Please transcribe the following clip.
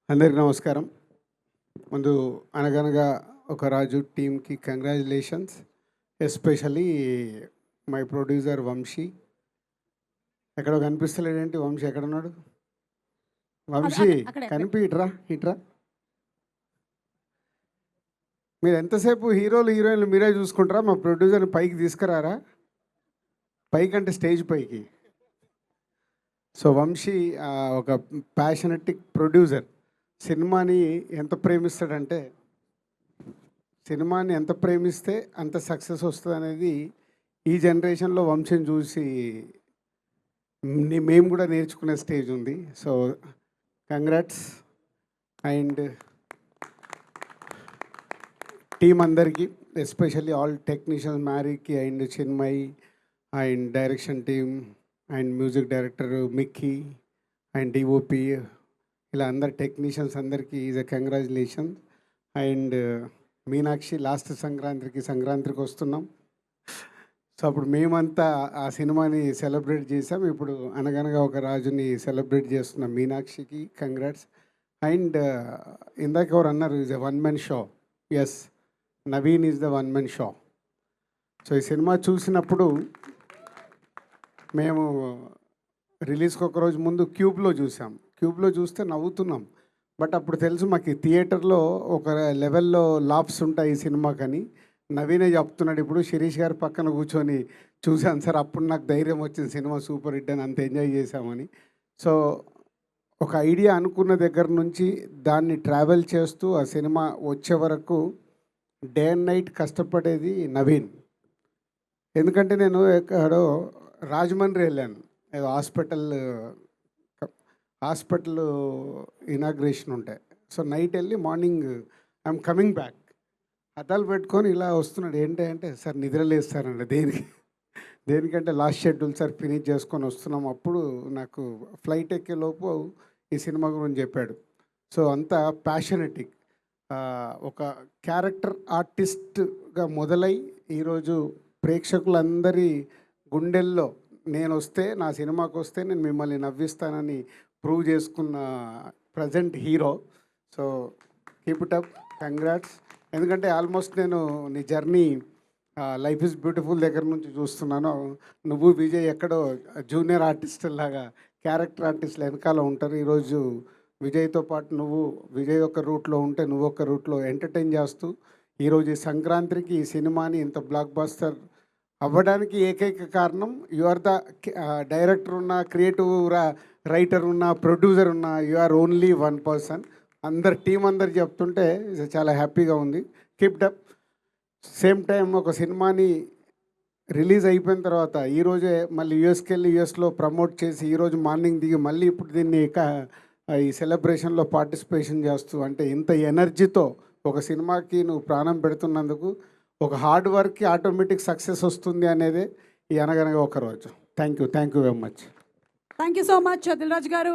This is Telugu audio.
అందరికీ నమస్కారం. ముందు అనగనగా ఒక రాజు టీమ్‌కి congratulations. Especially my producer Vamshi. ఎక్కడో కనిపిస్తలేడేంటి వంశీ ఎక్కడున్నాడు? వంశీ కనిపి ఇట్రా ఇట్రా. మీరు ఎంతసేపు హీరోలు హీరోయిన్లు మీరే చూసుకుంటారా? మా ప్రొడ్యూసర్ని పైకి తీసుకురారా? పైకి అంటే స్టేజ్ పైకి. సో వంశీ ఒక ప్యాషనెటిక్ ప్రొడ్యూసర్. సినిమాని ఎంత ప్రేమిస్తే అంత సక్సెస్ వస్తుంది అనేది ఈ జనరేషన్లో వంశీని చూసి మేము కూడా నేర్చుకునే స్టేజ్ ఉంది. So congrats. అండ్ టీం అందరికీ, ఎస్పెషల్లీ ఆల్ టెక్నీషియన్స్, మ్యారీకి and Chinmay and direction team and music director Mickey and DOP, ఇలా అందరు టెక్నీషియన్స్ అందరికీ is a congratulation. And Meenakshi last సంక్రాంతికి వస్తున్నాం. సో అప్పుడు మేమంతా ఆ సినిమాని సెలబ్రేట్ చేసాం. ఇప్పుడు అనగనగా ఒక రాజుని సెలబ్రేట్ చేస్తున్నాం. మీనాక్షికి కంగ్రాట్స్. అండ్ ఇందాక ఎవరు అన్నారు is a one man show. Yes, Naveen is the one man show. So ఈ సినిమా చూసినప్పుడు మేము రిలీజ్కి ఒక రోజు ముందు క్యూబ్లో చూస్తే నవ్వుతున్నాం. బట్ అప్పుడు తెలుసు మాకు థియేటర్లో ఒక లెవెల్లో లాప్స్ ఉంటాయి ఈ సినిమాకని. నవీనే చెప్తున్నాడు ఇప్పుడు, శిరీష్ గారి పక్కన కూర్చొని చూశాను సార్, అప్పుడు నాకు ధైర్యం వచ్చింది సినిమా సూపర్ హిట్ అని, అంత ఎంజాయ్ చేశామని. సో ఒక ఐడియా అనుకున్న దగ్గర నుంచి దాన్ని ట్రావెల్ చేస్తూ ఆ సినిమా వచ్చే వరకు డే అండ్ నైట్ కష్టపడేది నవీన్. ఎందుకంటే నేను ఎక్కడో రాజమండ్రి వెళ్ళాను, ఏదో హాస్పిటల్ ఇనాగ్రేషన్ ఉంటాయి. సో నైట్ వెళ్ళి మార్నింగ్ ఐఎమ్ కమింగ్ బ్యాక్, అద్దాలు పెట్టుకొని ఇలా వస్తున్నాడు. ఏంటంటే సార్ నిద్రలేస్తారండి. దేనికంటే లాస్ట్ షెడ్యూల్ సార్ ఫినిష్ చేసుకొని వస్తున్నాం. అప్పుడు నాకు ఫ్లైట్ ఎక్కేలోపు ఈ సినిమా గురించి చెప్పాడు. సో అంత ప్యాషనెటిక్, ఒక క్యారెక్టర్ ఆర్టిస్ట్గా మొదలై ఈరోజు ప్రేక్షకులందరి గుండెల్లో నా సినిమాకి వస్తే నేను మిమ్మల్ని నవ్విస్తానని ప్రూవ్ చేసుకున్న present hero. So keep it up, congrats. ఎందుకంటే ఆల్మోస్ట్ నేను నీ జర్నీ లైఫ్ ఈజ్ బ్యూటిఫుల్ దగ్గర నుంచి చూస్తున్నాను. నువ్వు విజయ్ ఎక్కడో జూనియర్ ఆర్టిస్టులాగా క్యారెక్టర్ ఆర్టిస్టులు వెనకాల ఉంటారు. ఈరోజు విజయ్తో పాటు విజయ్ ఒక రూట్లో ఉంటే నువ్వు ఒక రూట్లో ఎంటర్టైన్ చేస్తూ ఈరోజు ఈ సంక్రాంతికి ఈ సినిమాని ఇంత బ్లాక్ బస్టర్ అవ్వడానికి ఏకైక కారణం యు ఆర్ ద డైరెక్టర్ ఉన్న, క్రియేటివ్ రైటర్ ఉన్న, ప్రొడ్యూసర్ ఉన్న, you are only one person. Team అందరు చెప్తుంటే చాలా హ్యాపీగా ఉంది. Keep up. సేమ్ టైం ఒక సినిమాని రిలీజ్ అయిపోయిన తర్వాత ఈరోజే మళ్ళీ యూఎస్కి వెళ్ళి యూఎస్లో ప్రమోట్ చేసి ఈరోజు మార్నింగ్ దిగి మళ్ళీ ఇప్పుడు దీన్ని ఈ సెలబ్రేషన్లో పార్టిసిపేషన్ చేస్తూ, అంటే ఇంత ఎనర్జీతో ఒక సినిమాకి నువ్వు ప్రాణం పెడుతున్నందుకు ఒక హార్డ్ వర్క్కి ఆటోమేటిక్ సక్సెస్ వస్తుంది అనేది ఈ అనగనగా ఒక రోజు. Thank you very much. Thank you so much Dil Raju గారు.